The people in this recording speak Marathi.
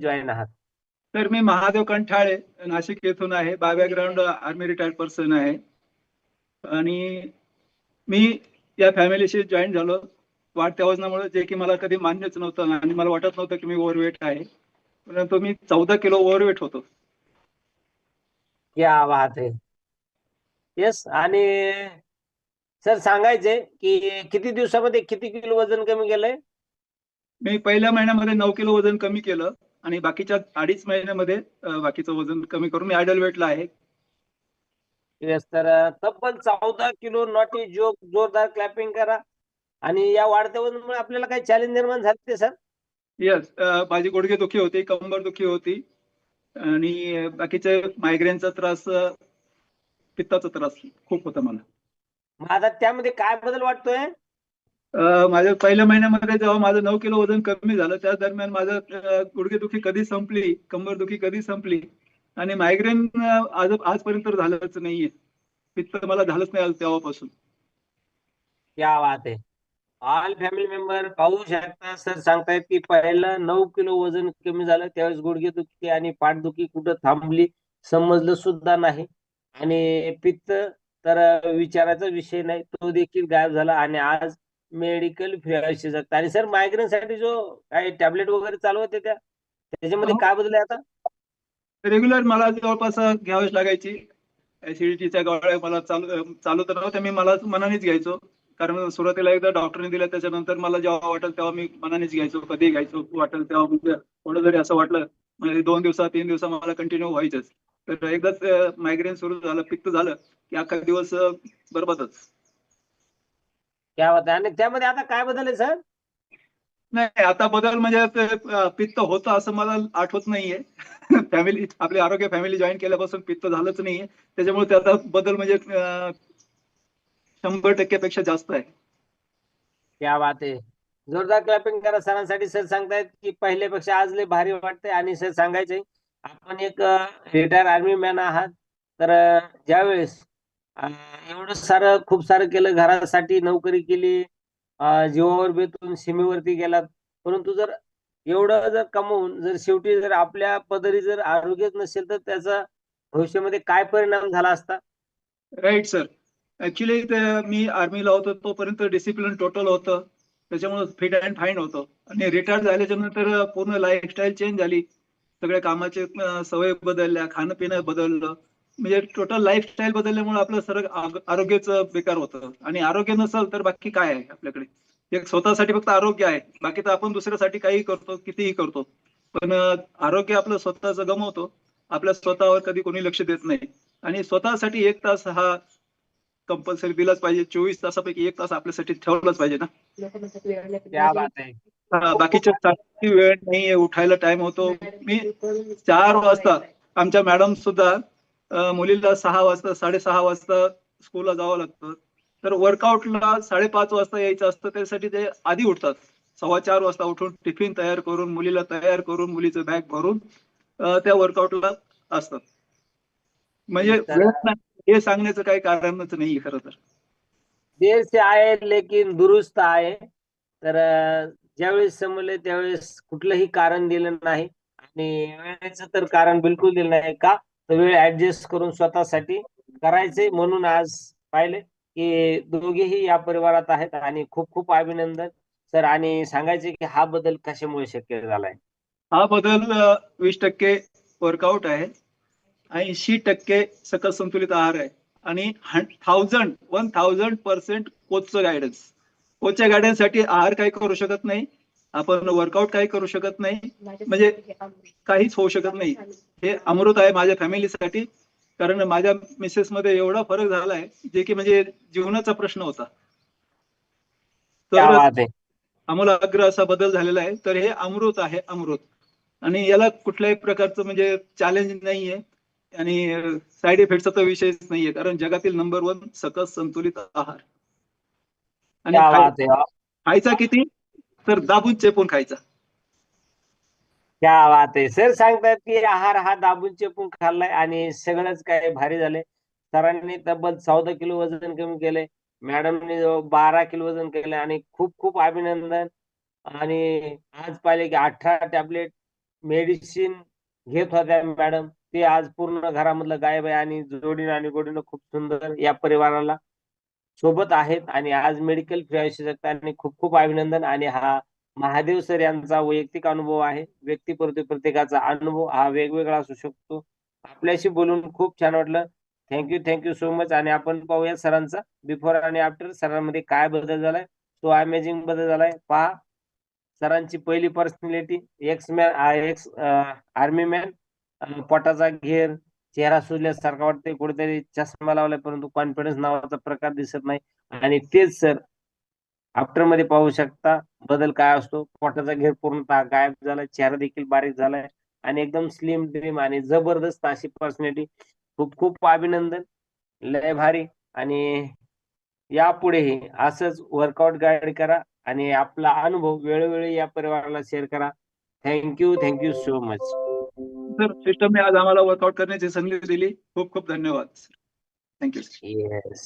जॉईन आहात? तर मी महादेव कंठाळे नाशिक येथून आहे. बॅकग्राऊंड आर्मी रिटायर्ड पर्सन आहे आणि मी या फॅमिलीशी जॉईन झालो वाढत्या वजनामुळे, जे की मला कधी मान्यच नव्हतं आणि मला वाटत नव्हतं की मी ओव्हरवेट आहे. परंतु मी 14 किलो ओव्हरवेट होतो. क्या बात आहे. येस. आणि सर सांगायचे की किती दिवसामध्ये किती किलो वजन कमी केलंय? मी पहिल्या महिन्यामध्ये 9 किलो वजन कमी केलं आणि बाकीच्या 2.5 महिन्यामध्ये बाकीचं वजन कमी करून मी आयडल वेटला आहे. येस. तर तब्बल 14 किलो. Not a joke. जोरदार क्लॅपिंग करा. आणि या वाढत्या वजनामुळे आपल्याला काही चॅलेंज निर्माण झाले सर? येस, माझी गुडघेदुखी होती, कंबर दुखी होती आणि बाकीचे मायग्रेनचा त्रास, पित्ताचा त्रास खूप होता मला. मग आता त्यामध्ये काय बदल वाटतोय? माझ्या पहिल्या महिन्यामध्ये जेव्हा माझं 9 किलो वजन कमी झालं, त्या दरम्यान माझं गुडघेदुखी कधी संपली, कंबरदुखी कधी संपली आणि मायग्रेन आजपर्यंत झालंच नाहीये. पित्त मला झालंच नाही आज तेव्हापासून. क्या बात आहे. ऑल फॅमिली मेंबर पाहू शकता. सर सांगतायत की पहिलं 9 किलो वजन कमी झालं त्यावेळेस गुडघेदुखी आणि पाठदुखी कुठं थांबली समजलं सुद्धा नाही. आणि पित्त तर विचाराचा विषय नाही, तो देखील गायब झाला आणि आज मेडिकल फ्री आयुष्य जगता. आणि सर मायग्रेनसाठी जो काही टॅबलेट वगैरे चालू होते त्याच्यामध्ये काय बदल आहे आता? रेग्युलर मला जवळपास घ्यावीच लागायची. ऍसिडिटीच्या गोळ्या मला चालू चालू तर नव्हत्या, मी मला मनानेच घ्यायचो. कारण सुरुवातीला एकदा डॉक्टरने दिल्या, त्याच्यानंतर मला जेव्हा वाटेल तेव्हा मी मनानेच घ्यायचो, कधी घ्यायचो वाटेल तेव्हा. म्हणजे थोडं जरी असं वाटलं म्हणजे 2 दिवसा 3 दिवसा मला कंटिन्यू व्हायचंच. तर एकदाच मायग्रेन सुरू झालं, पित्त झालं की अख्खा दिवस बरबादच. क्या होतं आणि त्यामध्ये आता काय बदल आहे सर? नाही, आता बदल म्हणजे ते, पित्त होतं असं मला आठवत नाहीये. फॅमिली आपली आरोग्य फॅमिली जॉईन केल्यापासून पित्त झालंच नाहीये. त्याच्यामुळे त्याचा बदल म्हणजे 100% जास्त आहे. क्या बात आहे. जोरदार क्लॅपिंग करा सरांसाठी. सर सांगतायत की पहिल्यापेक्षा आज लय भारी वाटतंय. आणि सर सांगायचंय आपण एक रिटायर आर्मी मॅन आहात. तर ज्यावेळेस एवढं सारं खूप सारं केलं घरासाठी, नोकरी केली, जीवावर बेतून सीमेवरती गेलात. परंतु जर एवढं जर कमवून जर शेवटी जर आपल्या पदरी जर आरोग्यच नसेल तर त्याचा भविष्यामध्ये काय परिणाम झाला असता? Right sir. ऍक्च्युली मी आर्मीला होतो तोपर्यंत डिसिप्लिन टोटल होतं, त्याच्यामुळे फिट अँड फाईन होतो. आणि रिटायर झाल्याच्या नंतर पूर्ण लाईफस्टाईल चेंज झाली. सगळ्या कामाचे सवय बदलल्या, खाणं पिणं बदललं. म्हणजे टोटल लाईफस्टाईल बदलल्यामुळे आपलं सर्व आरोग्यच बेकार होतं. आणि आरोग्य नसेल तर बाकी काय आहे आपल्याकडे? एक स्वतःसाठी फक्त आरोग्य आहे, बाकी तर आपण दुसऱ्यासाठी काही करतो, कितीही करतो. पण आरोग्य आपलं स्वतःच गमवतो. आपल्या स्वतःवर कधी कोणी लक्ष देत नाही. आणि स्वतःसाठी 1 तास हा कंपल्सरी दिलाच पाहिजे. 24 तासापैकी 1 तास आपल्यासाठी ठेवलाच पाहिजे ना. क्या बात आहे. खूप खूप बाकीच्या साठी वेळ नाहीये, उठायला टाइम होतो. मी 4 वाजता, आमच्या मॅडम सुद्धा मुलीला 6 वाजता 6:30 वाजता स्कूलला जावं लागतं. तर वर्कआउटला 5:30 वाजता यायचं असतं, त्यासाठी ते आधी उठतात. 4:15 वाजता उठून टिफिन तयार करून, मुलीला तयार करून, मुलीचं बॅग भरून त्या वर्कआउटला असतात. म्हणजे येस तर वेळ नाही हे सांगण्याचं काही कारणच नाही खरं तर. देर से आए लेकिन दुरुस्त आए. तर ज्यावेळेस समजले त्यावेळेस कुठलंही कारण दिलं नाही. आणि वेळेचं तर कारण बिलकुल दिलं नाही. का तर वेळ ऍडजस्ट करून स्वतःसाठी करायचे, म्हणून आज पाहिले की दोघेही या परिवारात आहेत. आणि खूप खूप अभिनंदन सर. आणि सांगायचे की हा बदल कशामुळे शक्य झालाय? हा बदल 20% वर्कआउट आहे, 80% सकस संतुलित आहार आहे आणि 1000% कोचचं गायडन्स. कोचच्या गायडन्ससाठी आहार काही करू शकत नाही, आपण वर्कआउट काही करू शकत नाही, म्हणजे काहीच होऊ शकत नाही. हे अमृत आहे माझ्या फॅमिलीसाठी. कारण माझ्या मिसेस मध्ये एवढा फरक झालाय, जे की म्हणजे जीवनाचा प्रश्न होता. क्या तर बात आहे. आमूलाग्र असा बदल झालेला आहे. तर हे अमृत आहे, अमृत. आणि याला कुठल्याही प्रकारचं म्हणजे चॅलेंज नाहीये आणि साईड इफेक्टचा तर विषयच नाहीये, कारण जगातील नंबर 1 सकस संतुलित आहार. आणि क्या बात आहे. खायचा किती? तर दाबून चेपून खायचा. क्या बात आहे. सर सांगतात की आहार हा दाबून चेपून खाल्लाय आणि सगळंच काय भारी झालंय. सरांनी तब्बल 14 किलो वजन कमी केलंय. मॅडमने 12 किलो वजन केलंय आणि खूप खूप अभिनंदन. आणि आज पाहिले की 18 टॅबलेट मेडिसिन घेत होत्या मॅडम, ते आज पूर्ण घरामधलं गायब आहे आणि जोडीनं आणि गोडीनं खूप सुंदर या परिवाराला सोबत आहेत आणि आज मेडिकल फ्री आवश्यकता आणि खूप खूप अभिनंदन. आणि हा महादेव सर यांचा वैयक्तिक अनुभव आहे. व्यक्तीप्रती प्रत्येकाचा अनुभव हा वेगवेगळा असू शकतो. आपल्याशी बोलून खूप छान वाटलं. Thank you so much. आणि आपण पाहूया सरांचा बिफोर आणि आफ्टर. सरांमध्ये काय बदल झालाय? तो अमेझिंग बदल झालाय. पहा, सरांची पहिली पर्सनॅलिटी एक्स आर्मी मॅन, पोटाचा घेर, चेहरा सुजल्यासारखा वाटतंय, कुठेतरी चष्मा लावलाय परंतु कॉन्फिडन्स नावाचा प्रकार दिसत नाही. आणि तेच सर आफ्टर मध्ये पाहू शकता बदल काय असतो. पोटाचा घेर पूर्णतः गायब झालाय, चेहरा देखील बारीक झालाय आणि एकदम स्लिम ड्रीम आणि जबरदस्त अशी पर्सनॅलिटी. खूप खूप अभिनंदन, लय भारी. आणि यापुढेही असंच वर्कआउट गाईड करा आणि आपला अनुभव वेळोवेळी या परिवाराला शेअर करा. Thank you so much. Sir, सिस्टमने आज आम्हाला वर्कआउट करण्याची संधी दिली. खूप खूप धन्यवाद. थँक्यू. येस.